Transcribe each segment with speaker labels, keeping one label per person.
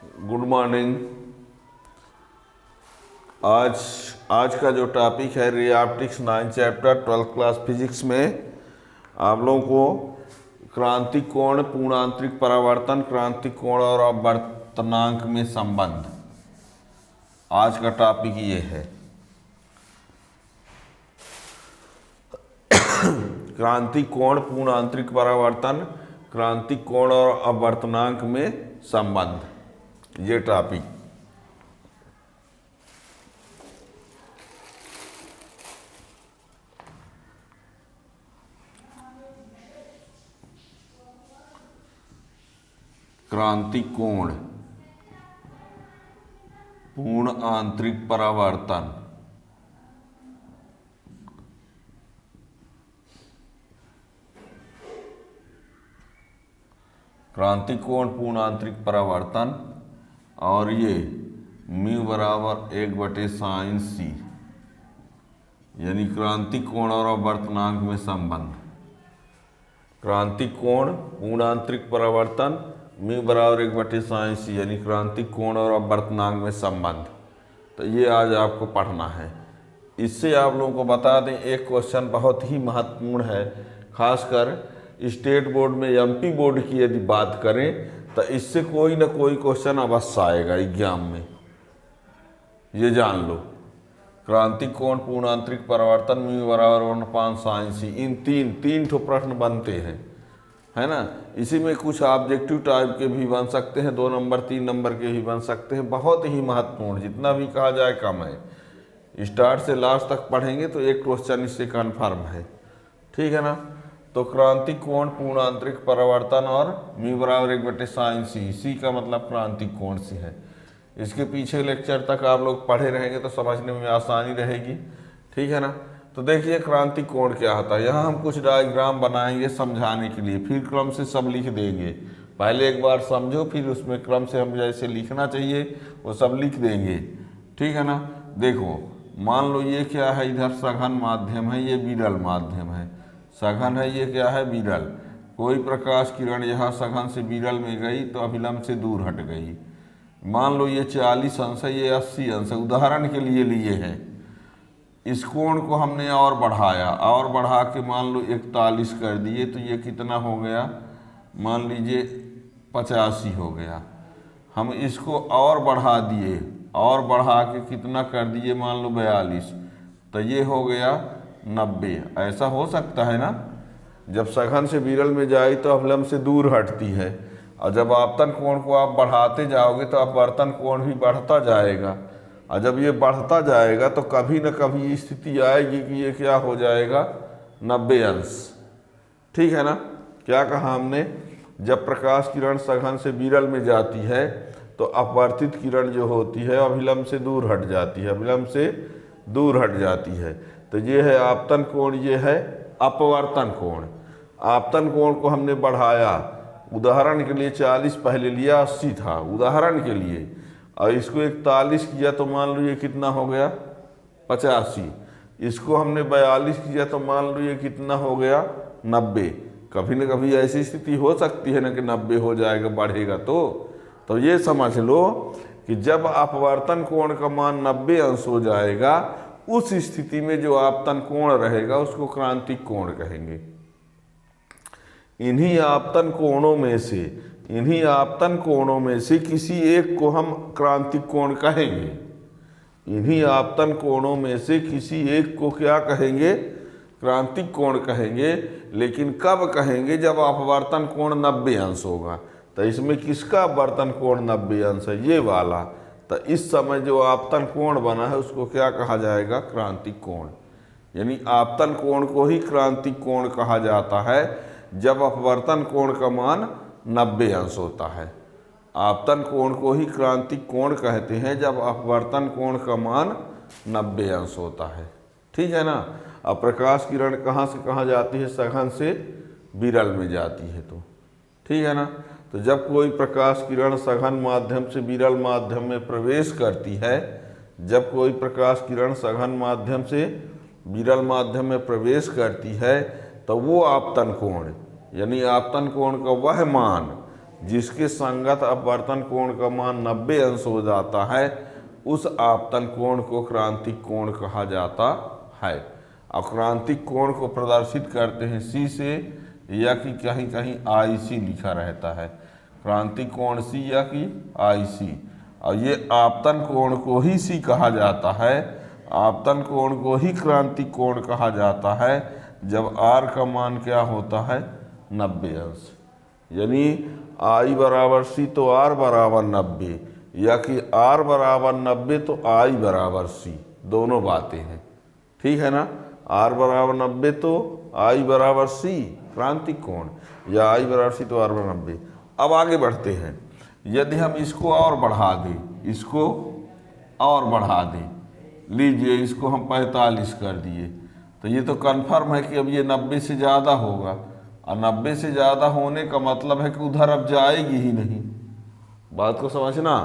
Speaker 1: Good morning. आज का जो टॉपिक है ray optics 9 chapter 12th class physics में आप लोगों को क्रांतिक कोण, पूर्णांतरिक परावर्तन, क्रांतिक कोण और अपवर्तनांक में संबंध, आज का टॉपिक ये है। क्रांतिक कोण, पूर्णांतरिक परावर्तन, क्रांतिक कोण और अपवर्तनांक में संबंध, ये टॉपिक। क्रांतिक कोण, पूर्ण आंतरिक परावर्तन, क्रांतिक कोण, पूर्ण आंतरिक परावर्तन और ये म्यू बराबर 1/sin c, यानी क्रांतिक कोण और अपवर्तनांक में संबंध। क्रांतिक कोण, पूर्ण आंतरिक परावर्तन, म्यू बराबर 1/sin c, यानी क्रांतिक कोण और अपवर्तनांक में संबंध। तो ये आज आपको पढ़ना है। इससे आप लोगों को बता दें, एक क्वेश्चन बहुत ही महत्वपूर्ण है, खासकर स्टेट बोर्ड में, एमपी बोर्ड की यदि बात करें तो इससे कोई ना कोई क्वेश्चन अवश्य आएगा एग्जाम में, ये जान लो। क्रांतिक कोण, पूर्ण आंतरिक परावर्तन, म्यू बराबर 1/sin c, इन तीन ठो प्रश्न बनते हैं, है ना। इसी में कुछ ऑब्जेक्टिव टाइप के भी बन सकते हैं, 2 नंबर 3 नंबर के भी बन सकते हैं। बहुत ही महत्वपूर्ण, जितना भी कहा जाए कम है। स्टार्ट से लास्ट तक पढ़ेंगे तो एक क्वेश्चन इससे कन्फर्म है, ठीक है ना। तो क्रांतिक कोण, पूर्ण आंतरिक परावर्तन और म्यू बराबर 1/sin c, c का मतलब क्रांतिक कोण से है। इसके पीछे लेक्चर तक आप लोग पढ़े रहेंगे तो समझने में आसानी रहेगी, ठीक है ना। तो देखिए क्रांतिक कोण क्या होता है। यहाँ हम कुछ डायग्राम बनाएंगे समझाने के लिए, फिर क्रम से सब लिख देंगे। पहले एक बार समझो, फिर उसमें क्रम से हम जैसे लिखना चाहिए वो सब लिख देंगे, ठीक है ना। देखो, मान लो ये क्या है, इधर सघन माध्यम है, ये विरल माध्यम है। सघन है, ये क्या है, विरल। कोई प्रकाश किरण यहाँ सघन से विरल में गई तो अभिलंब से दूर हट गई। मान लो ये 40 अंश है, ये 80 अंश है, उदाहरण के लिए लिए हैं। इस कोण को हमने और बढ़ाया, और बढ़ा के मान लो 41 कर दिए तो ये कितना हो गया, मान लीजिए 85 हो गया। हम इसको और बढ़ा दिए, और बढ़ा के कितना कर दिए, मान लो 42, तो ये हो गया 90। ऐसा हो सकता है ना। जब सघन से विरल में जाए तो अभिलंब से दूर हटती है, और जब आपतन कोण को आप बढ़ाते जाओगे तो अपवर्तन कोण भी बढ़ता जाएगा, और जब ये बढ़ता जाएगा तो कभी न कभी स्थिति आएगी कि ये क्या हो जाएगा, 90 अंश, ठीक है ना। क्या कहा हमने, जब प्रकाश किरण सघन से विरल में जाती है तो अपवर्तित किरण जो होती है अभिलंब से दूर हट जाती है, अभिलंब से दूर हट जाती है। तो ये है आपतन कोण, ये है अपवर्तन कोण। आपतन कोण को हमने बढ़ाया, उदाहरण के लिए 40 पहले लिया, 80 था उदाहरण के लिए, और इसको 41 किया तो मान लो ये कितना हो गया, 85। इसको हमने 42 किया तो मान लो ये कितना हो गया, 90। कभी न कभी ऐसी स्थिति हो सकती है ना कि 90 हो जाएगा, बढ़ेगा तो ये समझ लो कि जब अपवर्तन कोण का मान 90 अंश हो जाएगा, उस स्थिति में जो आपतन कोण रहेगा उसको क्रांतिक कोण कहेंगे। इन्हीं आपतन कोणों में से किसी एक को हम क्रांतिक कोण कहेंगे। इन्हीं आपतन कोणों में से किसी एक को क्या कहेंगे, क्रांतिक कोण कहेंगे। लेकिन कब कहेंगे, जब अपवर्तन कोण 90 अंश होगा। तो इसमें किसका अपवर्तन कोण 90 अंश है, ये वाला। तो इस समय जो आपतन कोण बना है उसको क्या कहा जाएगा, क्रांतिक कोण। यानी आपतन कोण को ही क्रांतिक कोण कहा जाता है जब अपवर्तन कोण का मान 90 अंश होता है। आपतन कोण को ही क्रांतिक कोण कहते हैं जब अपवर्तन कोण का मान 90 अंश होता है, ठीक है ना। अब प्रकाश किरण कहाँ से कहाँ जाती है, सघन से विरल में जाती है, तो ठीक है ना। तो जब कोई प्रकाश किरण सघन माध्यम से विरल माध्यम में प्रवेश करती है, जब कोई प्रकाश किरण सघन माध्यम से विरल माध्यम में प्रवेश करती है तो वो आपतन कोण, यानी आपतन कोण का वह मान जिसके संगत अपवर्तन कोण का मान 90 अंश हो जाता है, उस आपतन कोण को क्रांतिक कोण कहा जाता है। और क्रांतिक कोण को प्रदर्शित करते हैं सी से, या कि कहीं कहीं IC लिखा रहता है, क्रांतिक कोण C या कि IC। और ये आपतन कोण को ही C कहा जाता है, आपतन कोण को ही क्रांतिक कोण कहा जाता है जब R का मान क्या होता है 90 अंश। यानी I बराबर C तो R बराबर 90, या कि R बराबर 90 तो I बराबर C, दोनों बातें हैं। ठीक है ना, R बराबर 90 तो I बराबर C क्रांतिक कोण, या I बराबर C तो R बराबर 90। अब आगे बढ़ते हैं, यदि हम इसको और बढ़ा दें, इसको और बढ़ा दें, लीजिए इसको हम 45 कर दिए, तो ये तो कन्फर्म है कि अब ये 90 से ज़्यादा होगा, और 90 से ज़्यादा होने का मतलब है कि उधर अब जाएगी ही नहीं। बात को समझना,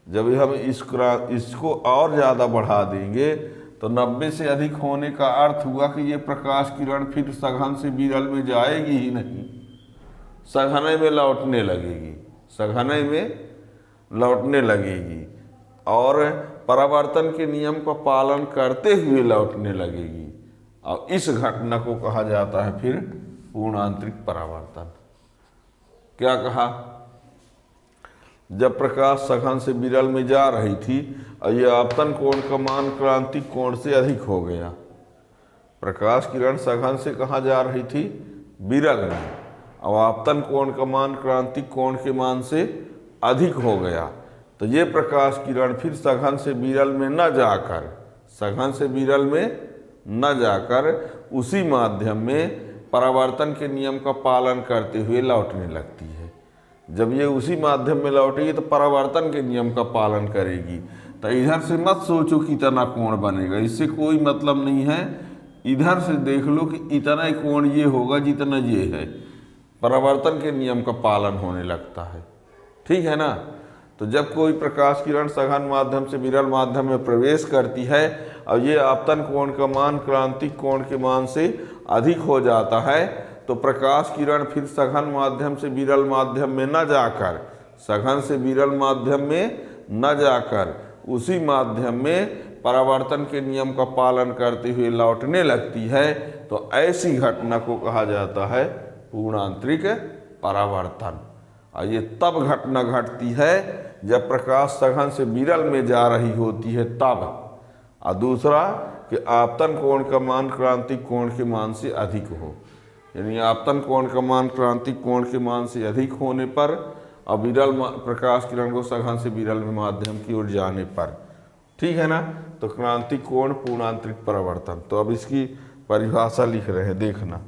Speaker 1: जब हम इसको और ज़्यादा बढ़ा देंगे तो 90 से अधिक होने का अर्थ हुआ कि ये प्रकाश किरण फिर सघन से विरल में जाएगी ही नहीं, सघने में लौटने लगेगी, सघने में लौटने लगेगी और परावर्तन के नियम का पालन करते हुए लौटने लगेगी। और इस घटना को कहा जाता है फिर पूर्ण आंतरिक परावर्तन। क्या कहा, जब प्रकाश सघन से विरल में जा रही थी और यह आपतन कोण का मान क्रांतिक कोण से अधिक हो गया। प्रकाश किरण सघन से कहाँ जा रही थी, विरल में, और आपतन कोण का मान क्रांतिक कोण के मान से अधिक हो गया, तो ये प्रकाश किरण फिर सघन से विरल में न जाकर, सघन से विरल में न जाकर उसी माध्यम में परावर्तन के नियम का पालन करते हुए लौटने लगती है। जब ये उसी माध्यम में लौटेगी तो परावर्तन के नियम का पालन करेगी। तो इधर से मत सोचो कि इतना कोण बनेगा, इससे कोई मतलब नहीं है। इधर से देख लो कि इतना ही कोण ये होगा जितना ये है, परावर्तन के नियम का पालन होने लगता है। ठीक है ना। तो जब कोई प्रकाश किरण सघन माध्यम से विरल माध्यम में प्रवेश करती है और ये आपतन कोण का मान क्रांतिक कोण के मान से अधिक हो जाता है, तो प्रकाश किरण फिर सघन माध्यम से विरल माध्यम में न जाकर, सघन से विरल माध्यम में न जाकर उसी माध्यम में परावर्तन के नियम का पालन करते हुए लौटने लगती है। तो ऐसी घटना को कहा जाता है पूर्ण आंतरिक परावर्तन। और ये तब घटना घटती है जब प्रकाश सघन से विरल में जा रही होती है तब। और दूसरा कि आपतन कोण का मान क्रांतिक कोण के मान से अधिक हो, यानी आपतन कोण का मान क्रांतिक कोण के मान से अधिक होने पर और विरल प्रकाश किरण को सघन से विरल में माध्यम की ओर जाने पर। ठीक है ना। तो क्रांतिक कोण पूर्ण आंतरिक परावर्तन। तो अब इसकी परिभाषा लिख रहे हैं, देखना।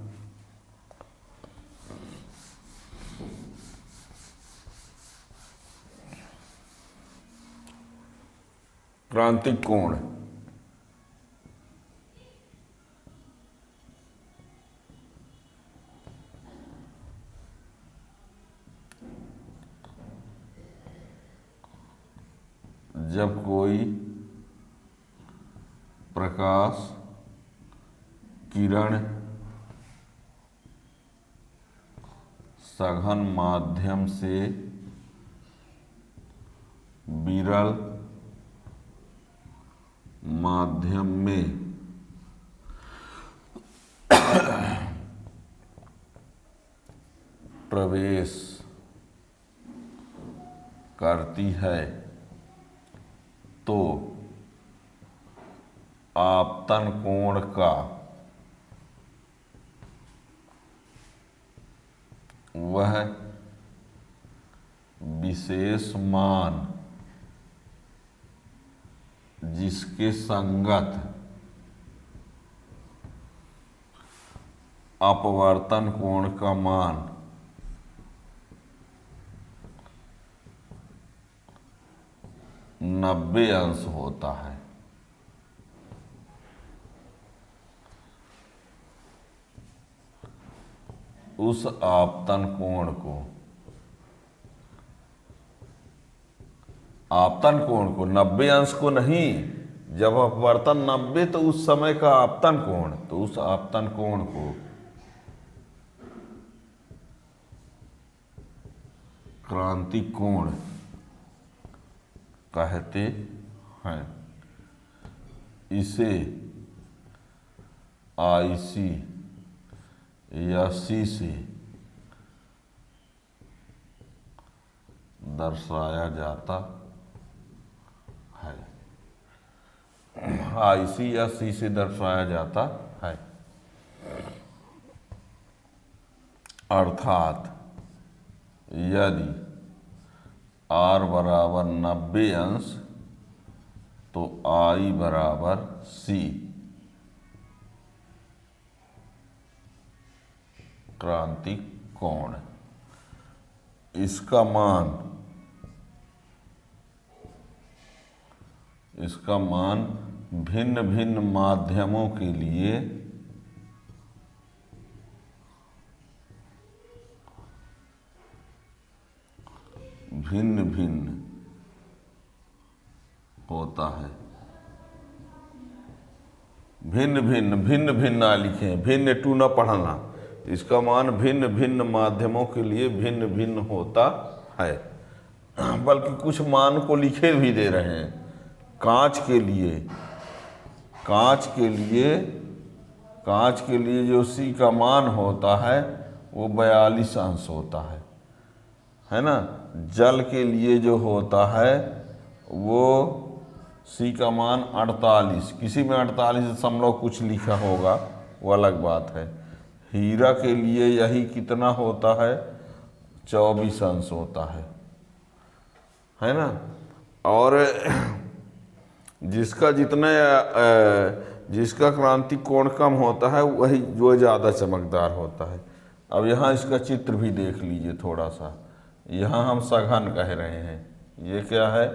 Speaker 1: क्रांतिक कोण जब कोई प्रकाश किरण सघन माध्यम से विरल माध्यम में प्रवेश करती है तो आपतन कोण का वह विशेष मान जिसके संगत अपवर्तन कोण का मान नब्बे अंश होता है, उस आपतन कोण को, आपतन कोण को 90 अंश को नहीं, जब अपवर्तन 90 तो उस समय का आपतन कोण, तो उस आपतन कोण को क्रांति कोण कहते हैं। इसे IC या C से दर्शाया जाता है। IC या C से दर्शाया जाता है। अर्थात यदि R बराबर 90 अंश तो I बराबर C। क्रांति कोण इसका मान भिन्न भिन्न माध्यमों के लिए भिन्न भिन्न होता है। भिन्न भिन्न ना लिखें, भिन्न टू न पढ़ना। इसका मान भिन्न भिन्न माध्यमों के लिए भिन्न भिन्न होता है। बल्कि कुछ मान को लिखे भी दे रहे हैं। कांच के लिए जो C का मान होता है वो 42 अंश होता है ना। जल के लिए जो होता है वो C का मान 48, किसी में 48 दशमलव कुछ लिखा होगा, वो अलग बात है। हीरा के लिए यही कितना होता है, 24 अंश होता है ना। और जिसका क्रांति कोण कम होता है वही जो ज़्यादा चमकदार होता है। अब यहाँ इसका चित्र भी देख लीजिए थोड़ा सा। यहाँ हम सघन कह रहे हैं, ये क्या है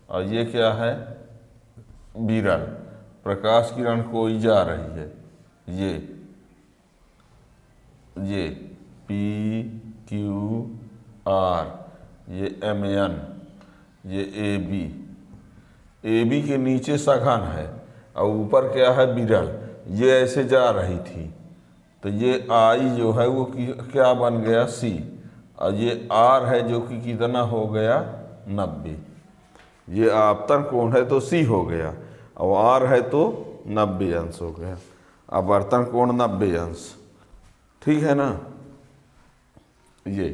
Speaker 1: और ये क्या है, विरल। प्रकाश किरण कोई जा रही है, ये PQR, ये MN, ये AB के नीचे सघन है और ऊपर क्या है, विरल। ये ऐसे जा रही थी तो ये I जो है वो क्या बन गया, C, और ये R है जो कि कितना हो गया, 90। ये आपतन कोण है तो C हो गया और R है तो 90 अंश हो गया। अपवर्तन कोण 90 अंश, ठीक है ना। ये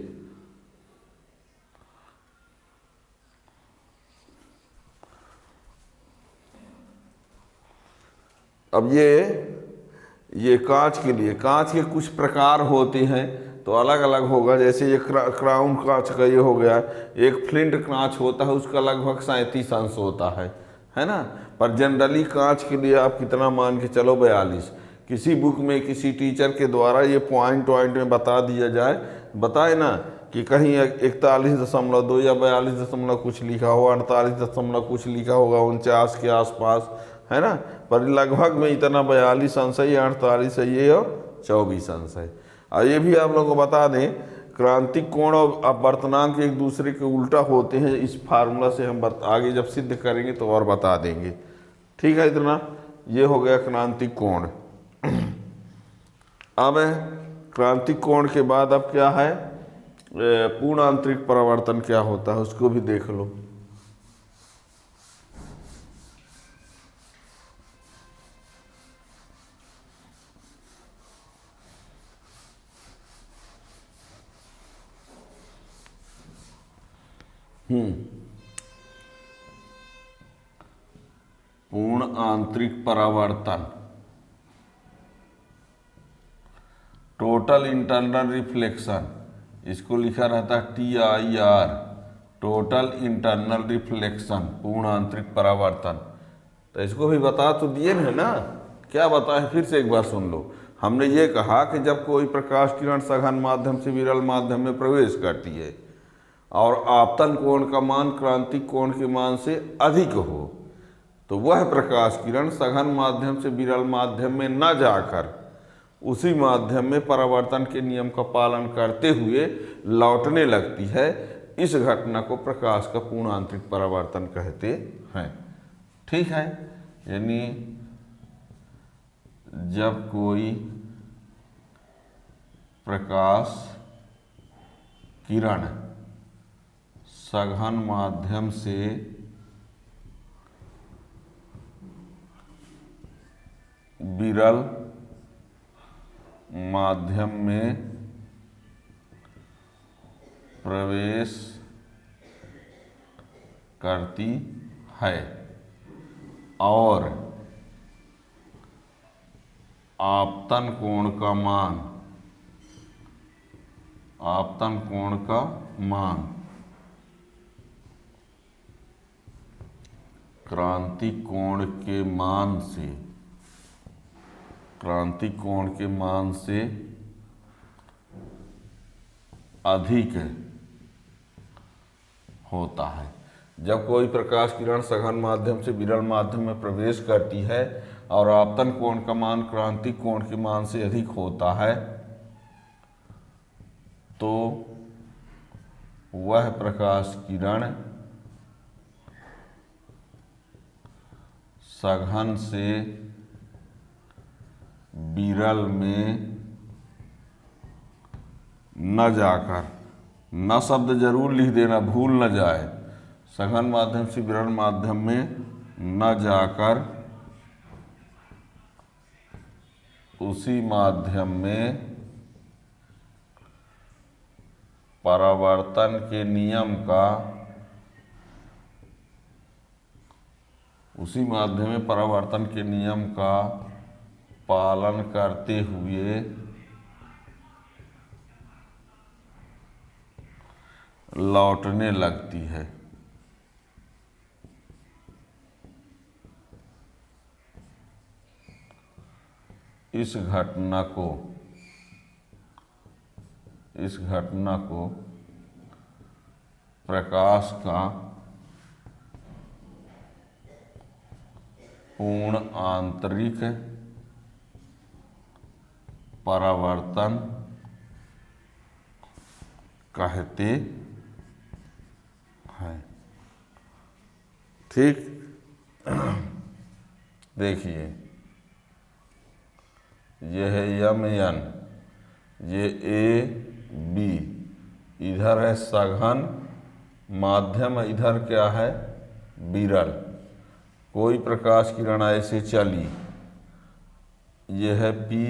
Speaker 1: अब ये कांच के लिए, कांच के कुछ प्रकार होते हैं तो अलग अलग होगा। जैसे ये क्राउन कांच का ये हो गया। एक फ्लिंट कांच होता है, उसका लगभग 37 अंश होता है ना। पर जनरली कांच के लिए आप कितना मान के चलो, 42। किसी बुक में किसी टीचर के द्वारा ये पॉइंट में बता दिया जाए, बताए ना कि कहीं 41.2 या 42 दशमलव कुछ लिखा हो, 48 दशमलव कुछ लिखा होगा, 49 के आसपास, है ना। पर लगभग में इतना 42 अंश है, 48 है ये और 24 अंश है। और ये भी आप लोगों को बता दें, क्रांतिक कोण और अपवर्तनांक एक दूसरे के उल्टा होते हैं। इस फार्मूला से हम आगे जब सिद्ध करेंगे तो और बता देंगे, ठीक है। इतना ये हो गया क्रांतिक कोण। अब क्रांतिक कोण के बाद अब क्या है, पूर्ण आंतरिक परावर्तन क्या होता है उसको भी देख लो। पूर्ण आंतरिक परावर्तन, टोटल इंटरनल रिफ्लेक्शन, इसको लिखा रहता है TIR, टोटल इंटरनल रिफ्लेक्शन, पूर्ण आंतरिक परावर्तन। तो इसको भी बता तो दिए ना, क्या बताए फिर से एक बार सुन लो। हमने ये कहा कि जब कोई प्रकाश किरण सघन माध्यम से विरल माध्यम में प्रवेश करती है और आपतन कोण का मान क्रांतिक कोण के मान से अधिक हो, तो वह प्रकाश किरण सघन माध्यम से विरल माध्यम में न जाकर उसी माध्यम में परावर्तन के नियम का पालन करते हुए लौटने लगती है। इस घटना को प्रकाश का पूर्ण आंतरिक परावर्तन कहते हैं, ठीक है। यानी जब कोई प्रकाश किरण सघन माध्यम से विरल माध्यम में प्रवेश करती है और आपतन कोण का मान क्रांतिक कोण के मान से अधिक होता है। जब कोई प्रकाश किरण सघन माध्यम से विरल माध्यम में प्रवेश करती है और आपतन कोण का मान क्रांतिक कोण के मान से अधिक होता है तो वह प्रकाश किरण सघन से विरल में न जाकर, न शब्द जरूर लिख देना, भूल न जाए, सघन माध्यम से विरल माध्यम में न जाकर उसी माध्यम में परावर्तन के नियम का पालन करते हुए लौटने लगती है। इस घटना को प्रकाश का पूर्ण आंतरिक परावर्तन कहते हैं। ठीक, देखिए यह है यम, ये ए बी, इधर है सघन माध्यम, इधर क्या है विरल। कोई प्रकाश किरण ऐसे चली, ये है पी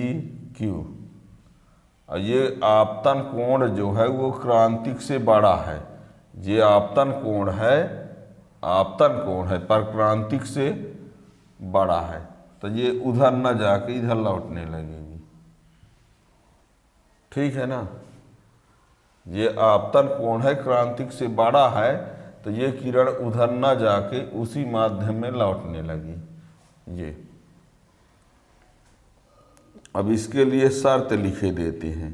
Speaker 1: क्यू, और ये आपतन कोण जो है वो क्रांतिक से बड़ा है। ये आपतन कोण है पर क्रांतिक से बड़ा है, तो ये उधर न जाके इधर लौटने लगेगी। ठीक है ना, ये आपतन कोण है, क्रांतिक से बड़ा है, तो ये किरण उधर न जाके उसी माध्यम में लौटने लगी। ये अब इसके लिए शर्त लिखे देते हैं।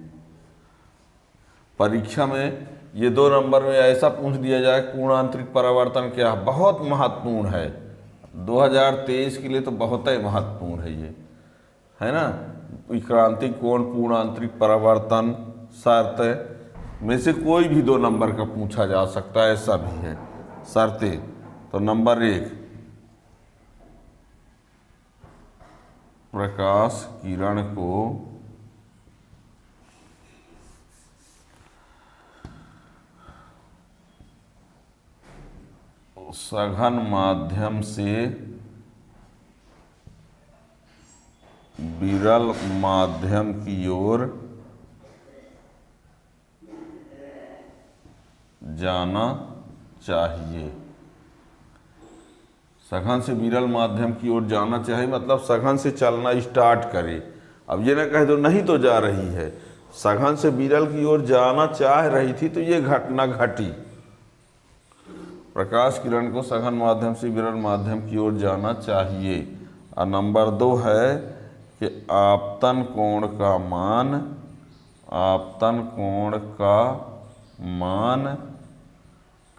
Speaker 1: परीक्षा में ये 2 नंबर में ऐसा पूछ दिया जाए कोण आंतरिक परावर्तन क्या, बहुत महत्वपूर्ण है। 2023 के लिए तो बहुत ही महत्वपूर्ण है ये, है ना। क्रांतिक कोण, पूर्ण आंतरिक परावर्तन, शर्त में से कोई भी 2 नंबर का पूछा जा सकता है, ऐसा भी है शर्तें। तो नंबर 1, प्रकाश किरण को सघन माध्यम से विरल माध्यम की ओर जाना चाहिए। सघन से विरल माध्यम की ओर जाना चाहिए मतलब सघन से चलना स्टार्ट करे। अब ये ना कह दो नहीं तो जा रही है, सघन से विरल की ओर जाना चाह रही थी तो ये घटना घटी। प्रकाश किरण को सघन माध्यम से विरल माध्यम की ओर जाना चाहिए। और नंबर 2 है कि आपतन कोण का मान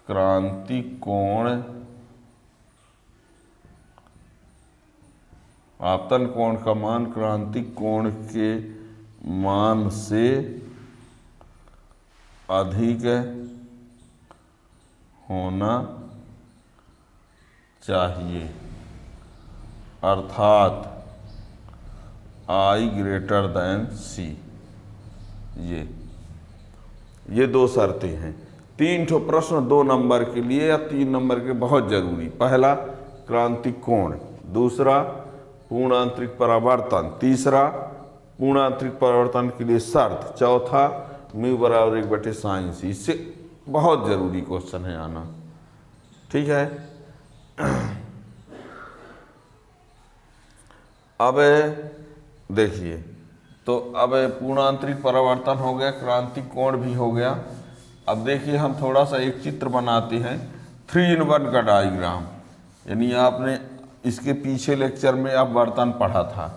Speaker 1: क्रांतिक कोण, आपतन कोण का मान क्रांतिक कोण के मान से अधिक होना चाहिए, अर्थात I ग्रेटर दैन C। ये 2 शर्तें हैं। 3 ठो प्रश्न 2 नंबर के लिए या 3 नंबर के बहुत जरूरी। पहला क्रांतिक कोण, दूसरा पूर्ण आंतरिक परावर्तन, तीसरा पूर्ण आंतरिक परावर्तन के लिए शर्त, चौथा म्यू बराबर 1/sin। इससे बहुत जरूरी क्वेश्चन है आना। ठीक है। अब देखिए, तो अब पूर्ण आंतरिक परावर्तन हो गया, क्रांतिक कोण भी हो गया। अब देखिए हम थोड़ा सा एक चित्र बनाते हैं 3 in 1 का डायग्राम। यानी आपने इसके पीछे लेक्चर में आप वर्तन पढ़ा था,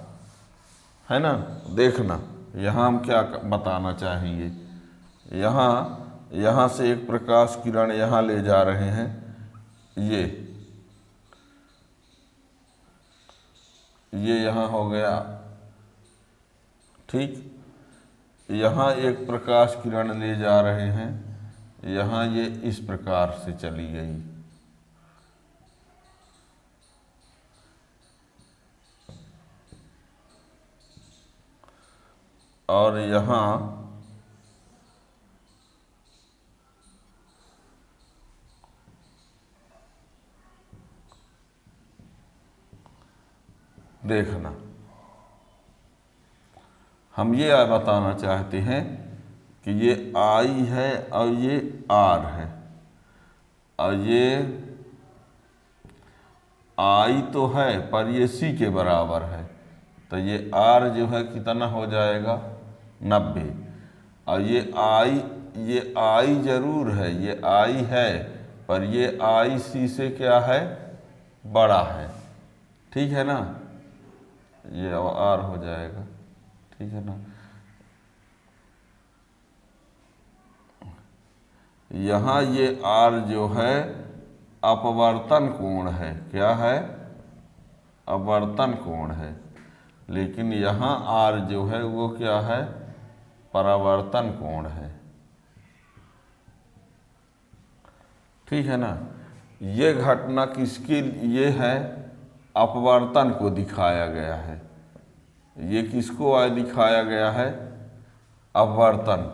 Speaker 1: है ना। देखना यहाँ हम क्या बताना चाहेंगे। यहाँ से एक प्रकाश किरण यहाँ ले जा रहे हैं, ये यहाँ हो गया, ठीक। यहाँ एक प्रकाश किरण ले जा रहे हैं, यहाँ ये इस प्रकार से चली गई, और यहाँ देखना, हम ये बताना चाहते हैं कि ये I है और ये R है, और ये I तो है पर ये C के बराबर है, तो ये R जो है कितना हो जाएगा 90। और ये I जरूर है, ये I है पर ये I C से क्या है, बड़ा है। ठीक है ना, ये R हो जाएगा। ठीक है ना। यहाँ ये R जो है अपवर्तन कोण है, क्या है, अपवर्तन कोण है। लेकिन यहाँ R जो है वो क्या है, परावर्तन कोण है। ठीक है ना। ये घटना किसके लिए है, अपवर्तन को दिखाया गया है। ये किसको दिखाया गया है, अपवर्तन।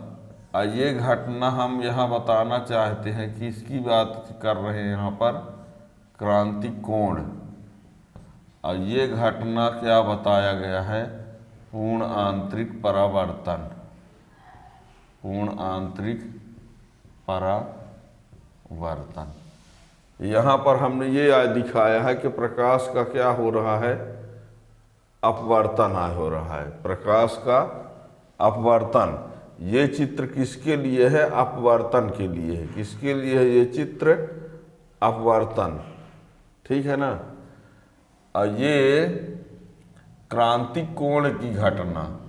Speaker 1: और ये घटना हम यहाँ बताना चाहते हैं कि इसकी बात कर रहे हैं यहाँ पर क्रांतिक कोण। और ये घटना क्या बताया गया है, पूर्ण आंतरिक परावर्तन, पूर्ण आंतरिक परावर्तन। यहाँ पर हमने ये दिखाया है कि प्रकाश का क्या हो रहा है, अपवर्तन हो रहा है, प्रकाश का अपवर्तन। ये चित्र किसके लिए है, अपवर्तन के लिए है। किसके लिए है ये चित्र, अपवर्तन। ठीक है ना। और ये क्रांतिक कोण की घटना,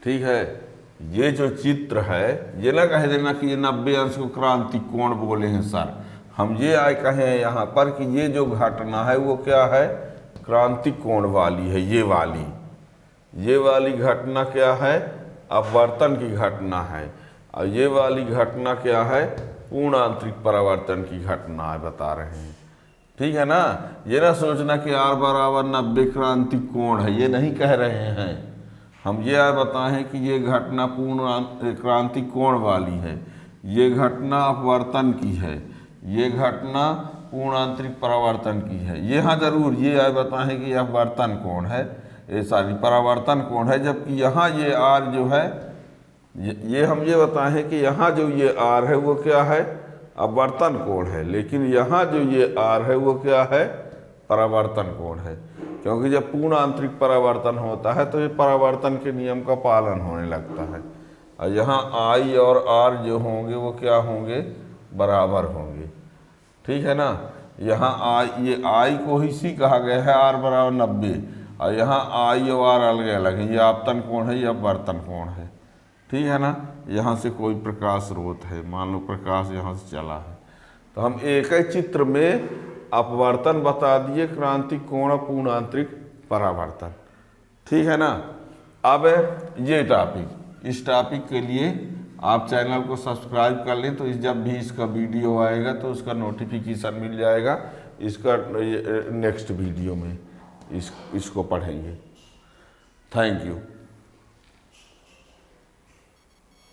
Speaker 1: ठीक है। ये जो चित्र है, ये ना कह देना कि ये 90 अंश को क्रांतिक कोण बोले हैं सर। हम ये कहें यहाँ पर कि ये जो घटना है वो क्या है, क्रांतिक कोण वाली है। ये वाली घटना क्या है, अपवर्तन की घटना है। और ये वाली घटना क्या है, पूर्ण आंतरिक परावर्तन की घटना है, बता रहे हैं। ठीक है ना। ये ना सोचना कि R बराबर 90 क्रांतिक कोण है, ये नहीं कह रहे हैं। हम ये बताएं कि ये घटना पूर्ण क्रांतिक कोण वाली है, ये घटना अपवर्तन की है, ये घटना पूर्ण आंतरिक परावर्तन की है। ये हाँ जरूर ये बताएं कि अपवर्तन कोण है, ये सारी परावर्तन कोण है। जबकि यहाँ ये R जो है, ये हम ये बताएं कि यहाँ जो ये R है वो क्या है, अपवर्तन कोण है। लेकिन यहाँ जो ये R है वो क्या है, परावर्तन कोण है। क्योंकि जब पूर्ण आंतरिक परावर्तन होता है तो ये परावर्तन के नियम का पालन होने लगता है। और यहाँ I और R जो होंगे वो क्या होंगे, बराबर होंगे। ठीक है ना। यहाँ ये I को ही C कहा गया है, R बराबर 90। और यहाँ I और R अलग अलग है, ये आपतन कोण है, ये अपवर्तन कोण है। ठीक है ना। यहाँ से कोई प्रकाश स्रोत है, मान लो प्रकाश यहाँ से चला है, तो हम एक ही चित्र में अपवर्तन बता दिए, क्रांतिक कोण, पूर्ण आंतरिक परावर्तन। ठीक है ना। अब ये टॉपिक, इस टॉपिक के लिए आप चैनल को सब्सक्राइब कर लें तो इस जब भी इसका वीडियो आएगा तो उसका नोटिफिकेशन मिल जाएगा। इसका नेक्स्ट वीडियो में इसको पढ़ेंगे। Thank you.